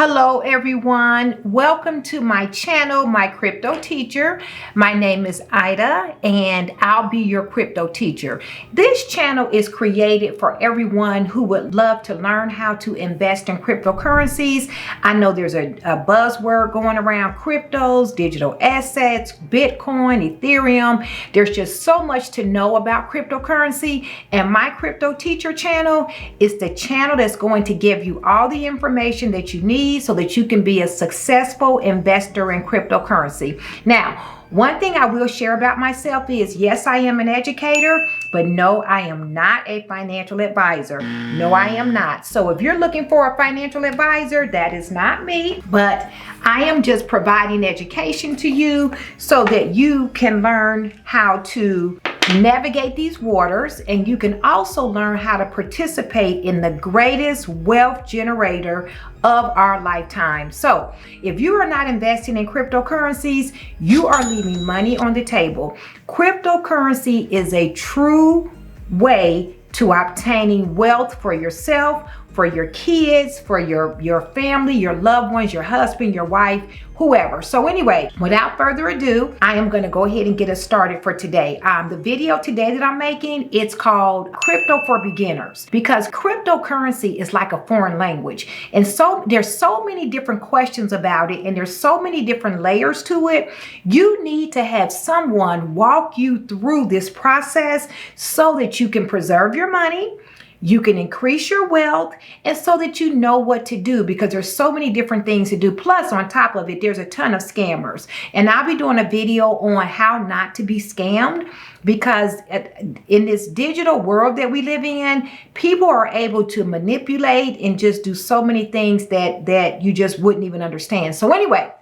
Hello everyone, welcome to my channel, My Crypto Teacher. My name is Ida and I'll be your crypto teacher. This channel is created for everyone who would love to learn how to invest in cryptocurrencies. I know there's a buzzword going around: cryptos, digital assets, Bitcoin, Ethereum. There's just so much to know about cryptocurrency, and My Crypto Teacher channel is the channel that's going to give you all the information that you need so that you can be a successful investor in cryptocurrency. Now, one thing I will share about myself is, yes, I am an educator, but no, I am not a financial advisor. No, I am not. So if you're looking for a financial advisor, that is not me, but I am just providing education to you so that you can learn how to navigate these waters, and you can also learn how to participate in the greatest wealth generator of our lifetime. So if you are not investing in cryptocurrencies, you are leaving money on the table. Cryptocurrency is a true way to obtaining wealth for yourself, for your kids, for your family, your loved ones, your husband, your wife, whoever. So anyway, without further ado, I am going to go ahead and get us started for today. The video today that I'm making, it's called Crypto for Beginners, because cryptocurrency is like a foreign language. And so there's so many different questions about it, and there's so many different layers to it. You need to have someone walk you through this process so that you can preserve your money, you can increase your wealth, and so that you know what to do, because there's so many different things to do. Plus, on top of it, there's a ton of scammers. And I'll be doing a video on how not to be scammed, because in this digital world that we live in, people are able to manipulate and just do so many things that you just wouldn't even understand. So anyway,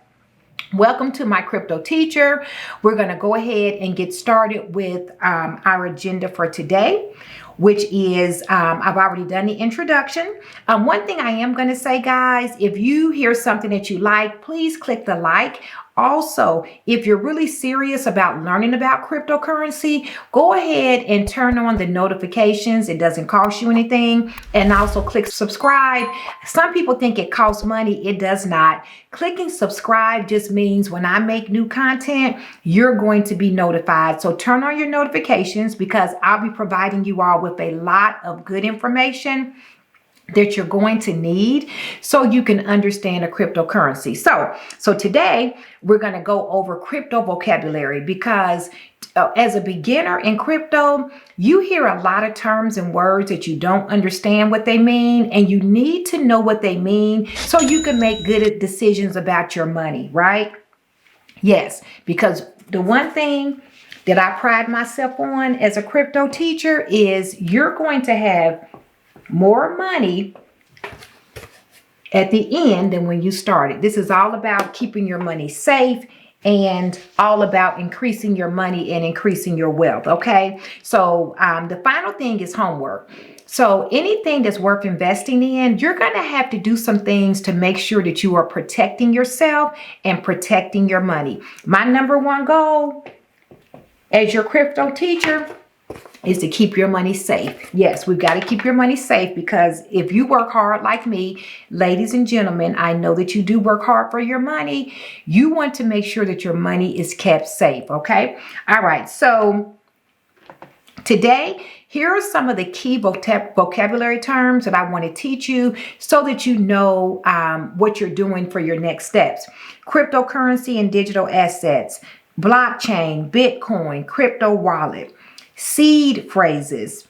welcome to My Crypto Teacher. We're going to go ahead and get started with our agenda for today, which is, I've already done the introduction. One thing I am going to say, guys, if you hear something that you like, please click the like. Also, if you're really serious about learning about cryptocurrency, go ahead and turn on the notifications. It doesn't cost you anything. And also click subscribe. Some people think it costs money. It does not. Clicking subscribe just means when I make new content, you're going to be notified. So turn on your notifications, because I'll be providing you all with a lot of good information that you're going to need so you can understand a cryptocurrency. So today we're going to go over crypto vocabulary, because as a beginner in crypto, you hear a lot of terms and words that you don't understand what they mean, and you need to know what they mean so you can make good decisions about your money, right? Yes, because the one thing that I pride myself on as a crypto teacher is you're going to have more money at the end than when you started. This is all about keeping your money safe and all about increasing your money and increasing your wealth. Okay. So the final thing is homework. So anything that's worth investing in, you're going to have to do some things to make sure that you are protecting yourself and protecting your money. My number one goal as your crypto teacher is to keep your money safe. Yes, we've got to keep your money safe, because if you work hard like me, ladies and gentlemen, I know that you do work hard for your money. You want to make sure that your money is kept safe. Okay. All right. So today, here are some of the key vocabulary terms that I want to teach you so that you know what you're doing for your next steps. Cryptocurrency and digital assets, blockchain, Bitcoin, crypto wallet, seed phrases,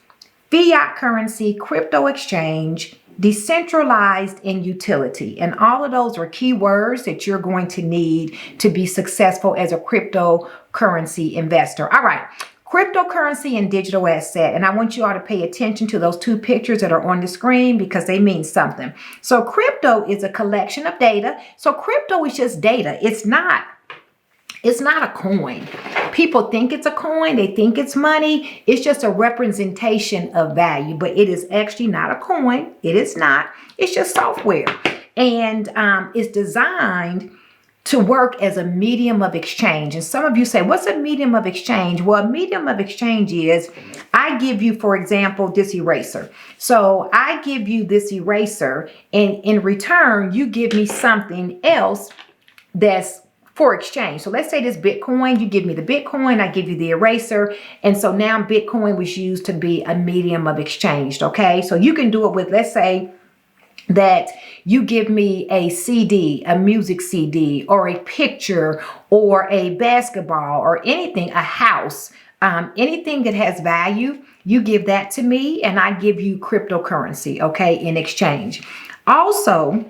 fiat currency, crypto exchange, decentralized, and utility. And all of those are key words that you're going to need to be successful as a cryptocurrency investor. All right. Cryptocurrency and digital asset. And I want you all to pay attention to those two pictures that are on the screen, because they mean something. So crypto is a collection of data. So crypto is just data. It's not a coin. People think it's a coin. They think it's money. It's just a representation of value, but it is actually not a coin. It is not. It's just software. And it's designed to work as a medium of exchange. And some of you say, what's a medium of exchange? Well, a medium of exchange is I give you, for example, this eraser. So I give you this eraser, and in return, you give me something else that's for exchange. So let's say this Bitcoin, you give me the Bitcoin, I give you the eraser. And so now Bitcoin was used to be a medium of exchange. Okay. So you can do it with, let's say that you give me a CD, a music CD, or a picture, or a basketball, or anything, a house, anything that has value, you give that to me and I give you cryptocurrency, okay, in exchange. Also,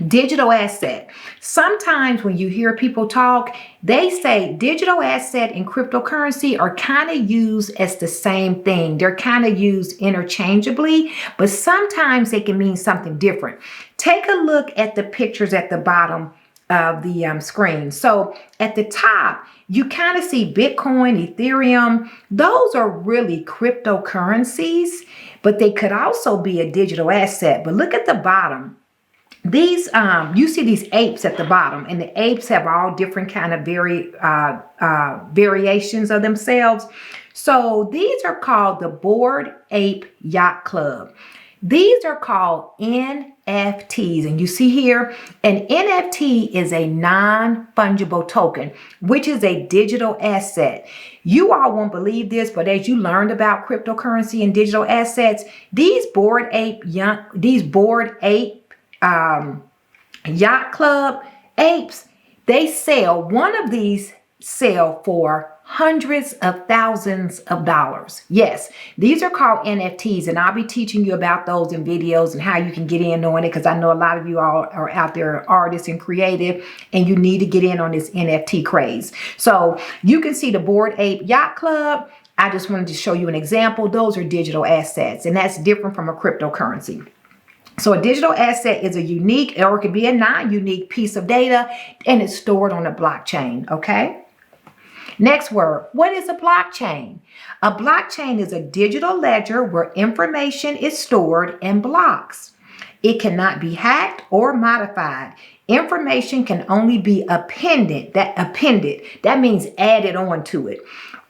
digital asset. Sometimes when you hear people talk, they say digital asset and cryptocurrency are kind of used as the same thing. They're kind of used interchangeably, but sometimes they can mean something different. Take a look at the pictures at the bottom of the screen. So at the top, you kind of see Bitcoin, Ethereum. Those are really cryptocurrencies, but they could also be a digital asset. But look at the bottom. These, you see these apes at the bottom, and the apes have all different kind of variations of themselves. So these are called the Bored Ape Yacht Club. These are called NFTs. And you see here, an NFT is a non-fungible token, which is a digital asset. You all won't believe this, but as you learned about cryptocurrency and digital assets, these Bored Ape Yacht Club apes, they sell, one of these sell for hundreds of thousands of dollars. Yes, these are called NFTs, and I'll be teaching you about those in videos and how you can get in on it, because I know a lot of you all are out there artists and creative, and you need to get in on this NFT craze. So you can see the Bored Ape Yacht Club. I just wanted to show you an example. Those are digital assets, and that's different from a cryptocurrency. So a digital asset is a unique, or it could be a non-unique piece of data, and it's stored on a blockchain, okay? Next word, what is a blockchain? A blockchain is a digital ledger where information is stored in blocks. It cannot be hacked or modified. Information can only be appended. That means added on to it,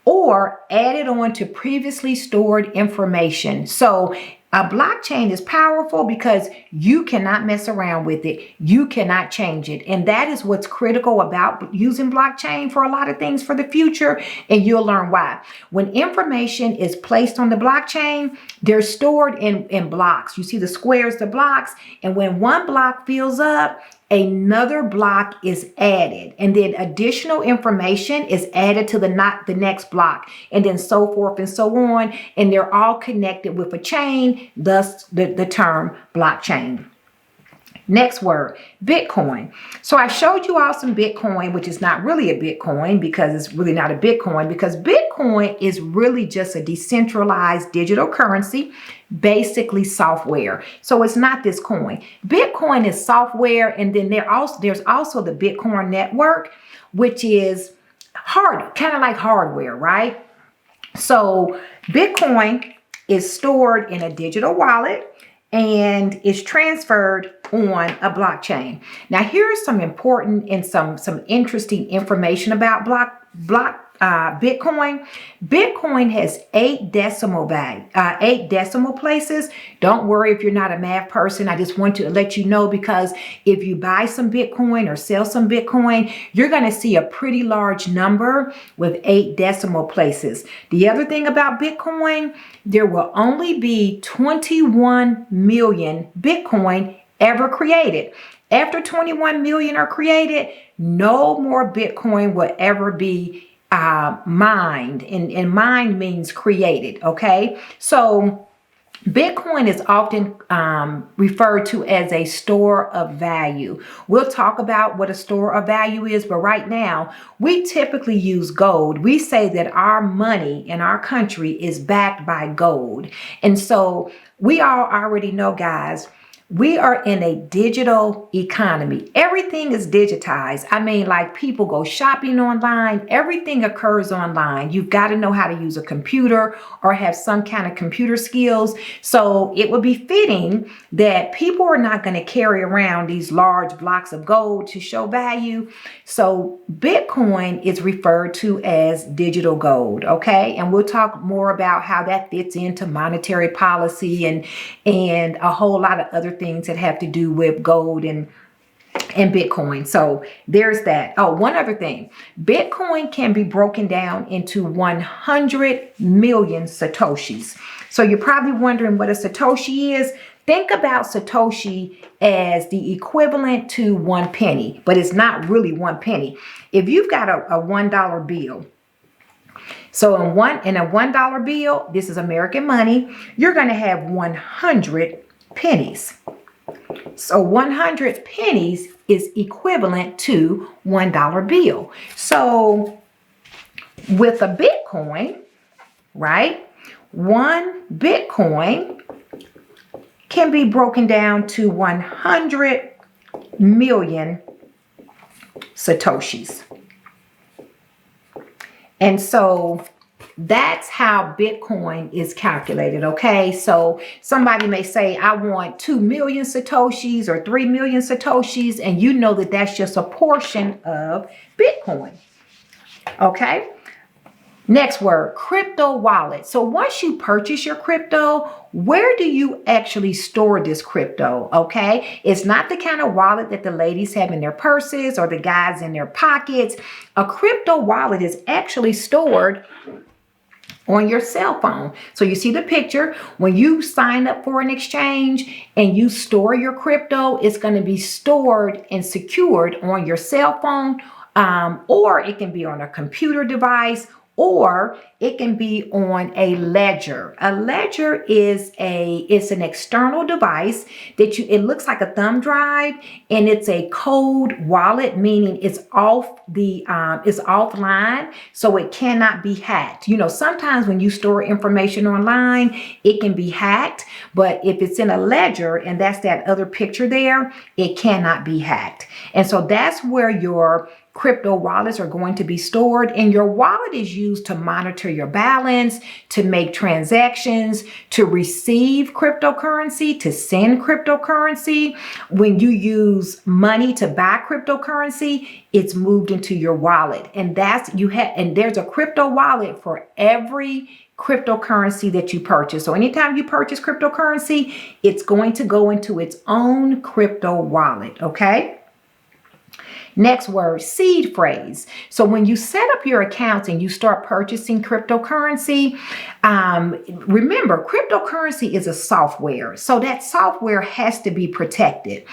or added on to previously stored information. So a blockchain is powerful because you cannot mess around with it. You cannot change it. And that is what's critical about using blockchain for a lot of things for the future. And you'll learn why. When information is placed on the blockchain, they're stored in blocks. You see the squares, the blocks. And when one block fills up, another block is added, and then additional information is added to the next block, and then so forth and so on, and they're all connected with a chain, thus the term blockchain. Next word, Bitcoin. So I showed you all some Bitcoin, which is not really a Bitcoin, because it's really not a Bitcoin, because Bitcoin is really just a decentralized digital currency, basically software. So it's not this coin. Bitcoin is software, and then there's also the Bitcoin network, which is kind of like hardware, right? So Bitcoin is stored in a digital wallet and is transferred on a blockchain. Now, here's some important and some interesting information about Bitcoin. Bitcoin has 8 decimal places. Don't worry if you're not a math person. I just want to let you know, because if you buy some Bitcoin or sell some Bitcoin, you're going to see a pretty large number with 8 decimal places. The other thing about Bitcoin, there will only be 21 million Bitcoin ever created. After 21 million are created, no more Bitcoin will ever be mined, and mined means created. Okay, so Bitcoin is often referred to as a store of value. We'll talk about what a store of value is, but right now we typically use gold. We say that our money in our country is backed by gold, and so we all already know, guys, We are in a digital economy. Everything is digitized. I mean, like people go shopping online. Everything occurs online. You've got to know how to use a computer or have some kind of computer skills. So it would be fitting that people are not going to carry around these large blocks of gold to show value. So Bitcoin is referred to as digital gold. Okay. And we'll talk more about how that fits into monetary policy and a whole lot of other things that have to do with gold and Bitcoin. So there's that. Oh, one other thing. Bitcoin can be broken down into 100 million Satoshis. So you're probably wondering what a Satoshi is. Think about Satoshi as the equivalent to 1 penny, but it's not really 1 penny. If you've got a $1 bill, so in a $1 bill, this is American money, you're going to have 100 pennies. So 100 pennies is equivalent to $1 bill. So with a Bitcoin, right, 1 Bitcoin can be broken down to 100 million Satoshis. And so that's how Bitcoin is calculated, okay? So somebody may say, I want 2 million Satoshis or 3 million Satoshis, and you know that that's just a portion of Bitcoin, okay? Next word, crypto wallet. So once you purchase your crypto, where do you actually store this crypto? Okay. It's not the kind of wallet that the ladies have in their purses or the guys in their pockets. A crypto wallet is actually stored on your cell phone. So you see the picture, when you sign up for an exchange and you store your crypto, it's going to be stored and secured on your cell phone, or it can be on a computer device, or it can be on a ledger. A ledger is an external device that it looks like a thumb drive, and it's a cold wallet, meaning it's it's offline, so it cannot be hacked. You know, sometimes when you store information online, it can be hacked, but if it's in a ledger, and that's that other picture there, it cannot be hacked. And so that's where your crypto wallets are going to be stored, and your wallet is used to monitor your balance, to make transactions, to receive cryptocurrency, to send cryptocurrency. When you use money to buy cryptocurrency, it's moved into your wallet, and there's a crypto wallet for every cryptocurrency that you purchase. So anytime you purchase cryptocurrency, it's going to go into its own crypto wallet, okay? Next word, seed phrase. So when you set up your accounts and you start purchasing cryptocurrency, remember, cryptocurrency is a software. So that software has to be protected.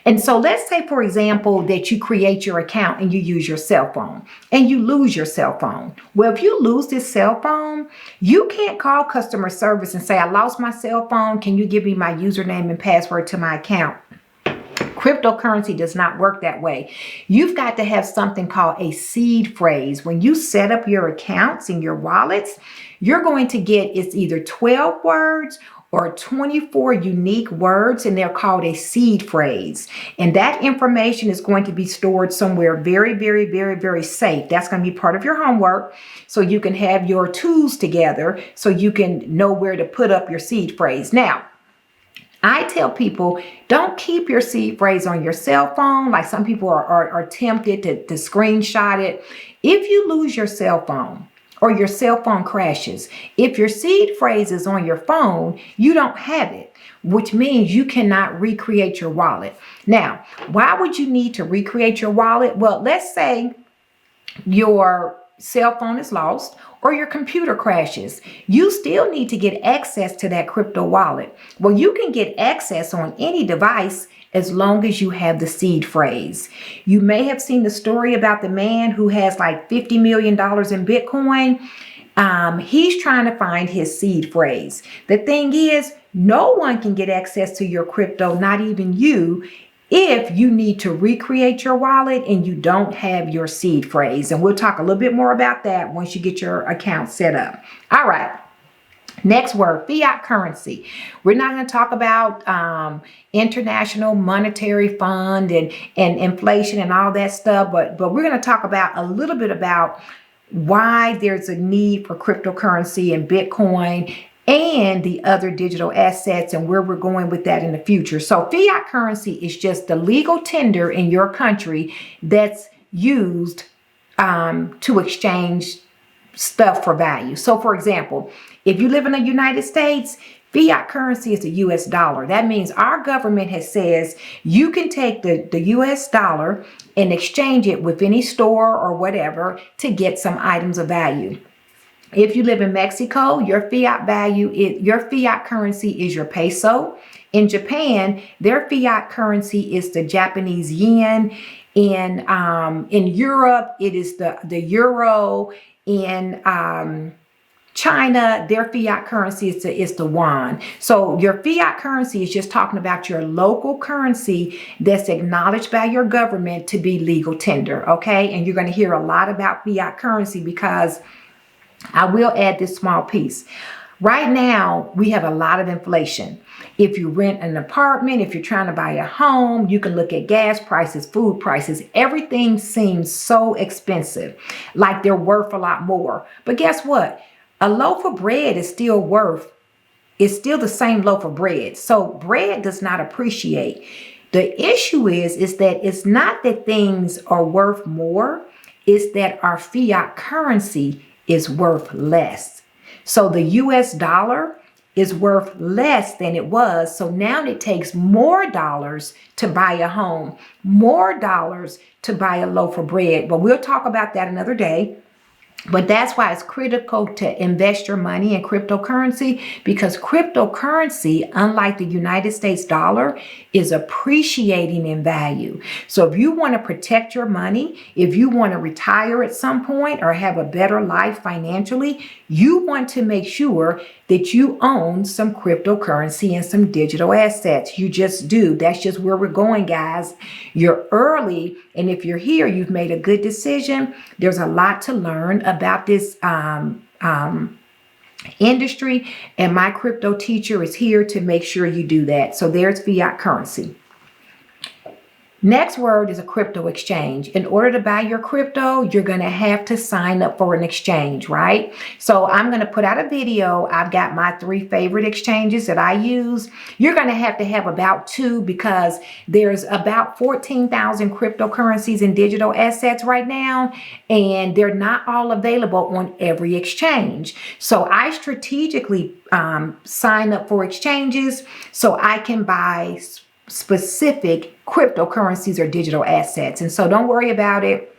And so let's say, for example, that you create your account and you use your cell phone and you lose your cell phone. Well, if you lose this cell phone, you can't call customer service and say, I lost my cell phone. Can you give me my username and password to my account? Cryptocurrency does not work that way. You've got to have something called a seed phrase. When you set up your accounts and your wallets, you're going to get, it's either 12 words or 24 unique words, and they're called a seed phrase. And that information is going to be stored somewhere very, very, very, very safe. That's going to be part of your homework, so you can have your tools together so you can know where to put up your seed phrase. Now, I tell people, don't keep your seed phrase on your cell phone. Like some people are tempted to screenshot it. If you lose your cell phone or your cell phone crashes, if your seed phrase is on your phone, you don't have it, which means you cannot recreate your wallet. Now, why would you need to recreate your wallet? Well, let's say your cell phone is lost or your computer crashes. You still need to get access to that crypto wallet. Well, you can get access on any device as long as you have the seed phrase. You may have seen the story about the man who has like $50 million in Bitcoin. He's trying to find his seed phrase. The thing is, no one can get access to your crypto, not even you, if you need to recreate your wallet and you don't have your seed phrase. And we'll talk a little bit more about that once you get your account set up. All right. Next word, fiat currency. We're not going to talk about international monetary fund and inflation and all that stuff, but we're going to talk about a little bit about why there's a need for cryptocurrency and Bitcoin and the other digital assets and where we're going with that in the future. So fiat currency is just the legal tender in your country that's used to exchange stuff for value. So for example, if you live in the United States, fiat currency is the US dollar. That means our government has says you can take the US dollar and exchange it with any store or whatever to get some items of value. If you live in Mexico, your fiat currency is your peso. In Japan, their fiat currency is the Japanese yen. In Europe, it is the euro. In China, their fiat currency is the yuan. So your fiat currency is just talking about your local currency that's acknowledged by your government to be legal tender, okay? And you're going to hear a lot about fiat currency because I will add this small piece. Right now, we have a lot of inflation. If you rent an apartment, if you're trying to buy a home, you can look at gas prices, food prices. Everything seems so expensive, like they're worth a lot more. But guess what? A loaf of bread is still the same loaf of bread. So bread does not appreciate. The issue is that it's not that things are worth more, it's that our fiat currency is worth less. So the US dollar is worth less than it was. So now it takes more dollars to buy a home, more dollars to buy a loaf of bread. But we'll talk about that another day. But that's why it's critical to invest your money in cryptocurrency, because cryptocurrency, unlike the United States dollar, is appreciating in value. So if you want to protect your money, if you want to retire at some point or have a better life financially, you want to make sure that you own some cryptocurrency and some digital assets. You just do. That's just where we're going, guys. You're early. And if you're here, you've made a good decision. There's a lot to learn about this industry. And my crypto teacher is here to make sure you do that. So there's fiat currency. Next word is a crypto exchange. In order to buy your crypto, you're going to have to sign up for an exchange, right? So I'm going to put out a video. I've got my 3 favorite exchanges that I use. You're going to have about 2 because there's about 14,000 cryptocurrencies and digital assets right now, and they're not all available on every exchange. So I strategically sign up for exchanges so I can buy specific cryptocurrencies or digital assets. And so don't worry about it.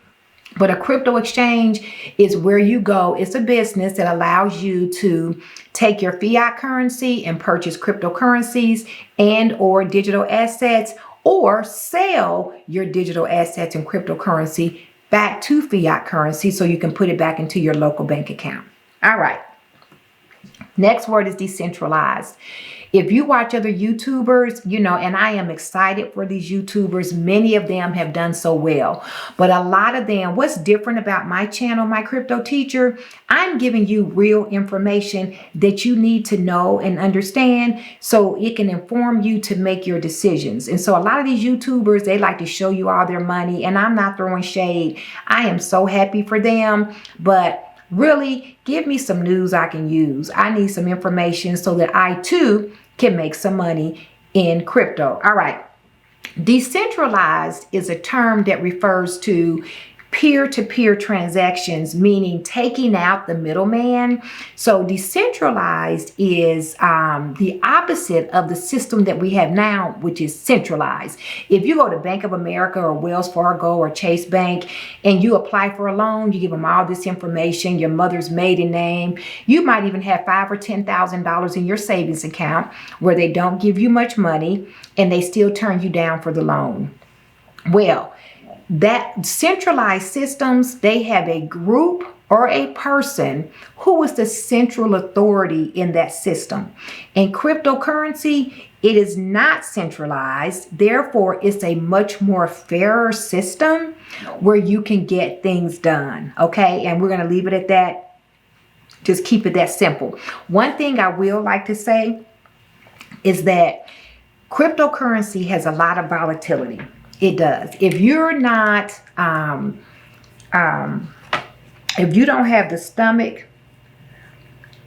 But a crypto exchange is where you go. It's a business that allows you to take your fiat currency and purchase cryptocurrencies and or digital assets, or sell your digital assets and cryptocurrency back to fiat currency so you can put it back into your local bank account. All right. Next word is decentralized. If you watch other YouTubers, you know, and I am excited for these YouTubers, many of them have done so well. But a lot of them, what's different about my channel, My Crypto Teacher, I'm giving you real information that you need to know and understand so it can inform you to make your decisions. And so a lot of these YouTubers, they like to show you all their money, and I'm not throwing shade. I am so happy for them, but really, give me some news I can use. I need some information so that I too can make some money in crypto. All right. Decentralized is a term that refers to peer-to-peer transactions, meaning taking out the middleman. So decentralized is the opposite of the system that we have now, which is centralized. If you go to Bank of America or Wells Fargo or Chase Bank and you apply for a loan, you give them all this information, your mother's maiden name. You might even have $5,000 or $10,000 in your savings account where they don't give you much money and they still turn you down for the loan. Well, that centralized systems, they have a group or a person who is the central authority in that system. In cryptocurrency, it is not centralized. Therefore, it's a much more fairer system where you can get things done. Okay, and we're going to leave it at that. Just keep it that simple. One thing I will like to say is that cryptocurrency has a lot of volatility. It does. If you're not, if you don't have the stomach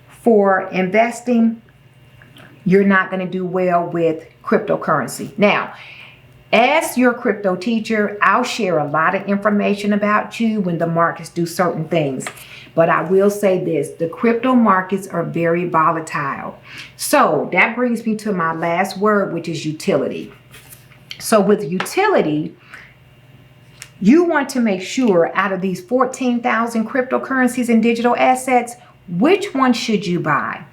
for investing, you're not going to do well with cryptocurrency. Now, as your crypto teacher, I'll share a lot of information about you when the markets do certain things. But I will say this, the crypto markets are very volatile. So that brings me to my last word, which is utility. So with utility, you want to make sure out of these 14,000 cryptocurrencies and digital assets, which one should you buy?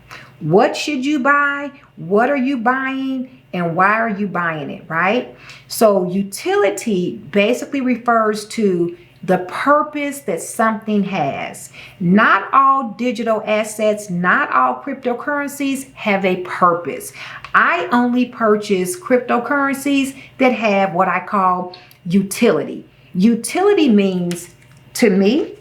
What should you buy? What are you buying? And why are you buying it, right? So utility basically refers to the purpose that something has. Not all digital assets, not all cryptocurrencies have a purpose. I only purchase cryptocurrencies that have what I call utility. Utility means to me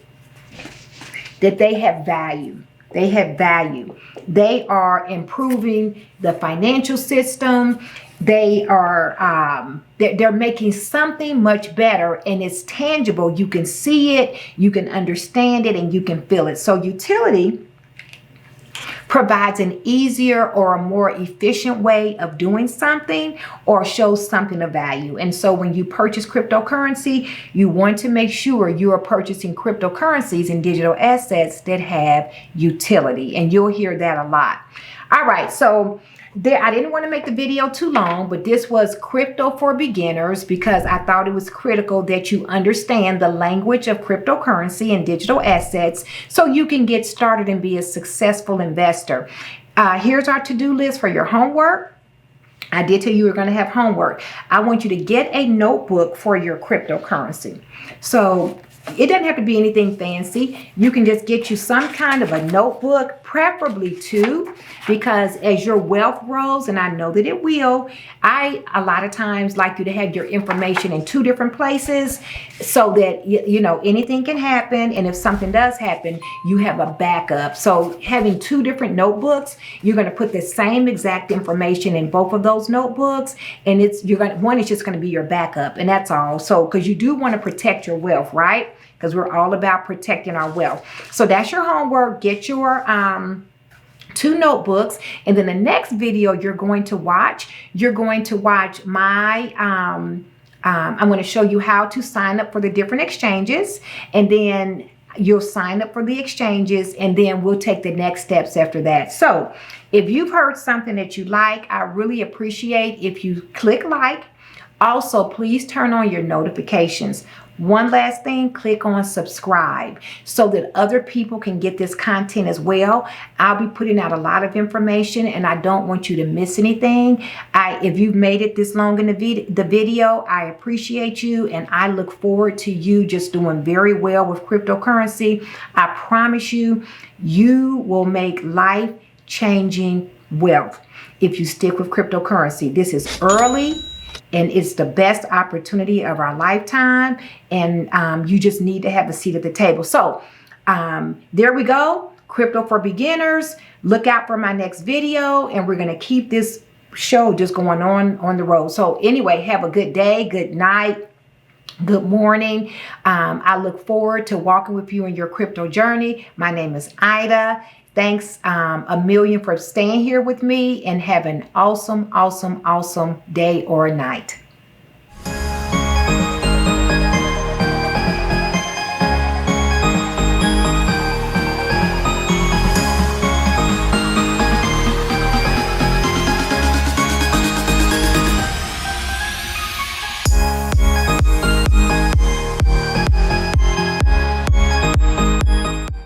that they have value. They have value. They are improving the financial system. They are they're making something much better, and it's tangible. You can see it, you can understand it, and you can feel it. So utility provides an easier or a more efficient way of doing something or shows something of value. And so when you purchase cryptocurrency, you want to make sure you are purchasing cryptocurrencies and digital assets that have utility. And you'll hear that a lot. All right, so I didn't want to make the video too long, but this was Crypto for Beginners because I thought it was critical that you understand the language of cryptocurrency and digital assets so you can get started and be a successful investor. Here's our to-do list for your homework. I did tell you we're going to have homework. I want you to get a notebook for your cryptocurrency. So it doesn't have to be anything fancy. You can just get you some kind of a notebook, preferably two, because as your wealth grows, and I know that it will, I a lot of times like you to have your information in two different places so that, you know, anything can happen. And if something does happen, you have a backup. So having two different notebooks, you're going to put the same exact information in both of those notebooks. And one is just going to be your backup. And that's all. So, because you do want to protect your wealth, right? Because we're all about protecting our wealth. So that's your homework. Get your two notebooks. And then the next video you're going to watch my, I'm going to show you how to sign up for the different exchanges. And then you'll sign up for the exchanges, and then we'll take the next steps after that. So if you've heard something that you like, I really appreciate if you click like. Also, please turn on your notifications. One last thing, click on subscribe so that other people can get this content as well. I'll be putting out a lot of information and I don't want you to miss anything. If you've made it this long in the video, I appreciate you and I look forward to you just doing very well with cryptocurrency. I promise you, you will make life-changing wealth if you stick with cryptocurrency. This is early. And it's the best opportunity of our lifetime. And you just need to have a seat at the table. So there we go. Crypto for Beginners. Look out for my next video. And we're going to keep this show just going on the road. So anyway, have a good day, good night, good morning. I look forward to walking with you in your crypto journey. My name is Ida. Thanks a million for staying here with me and have an awesome, awesome, awesome day or night.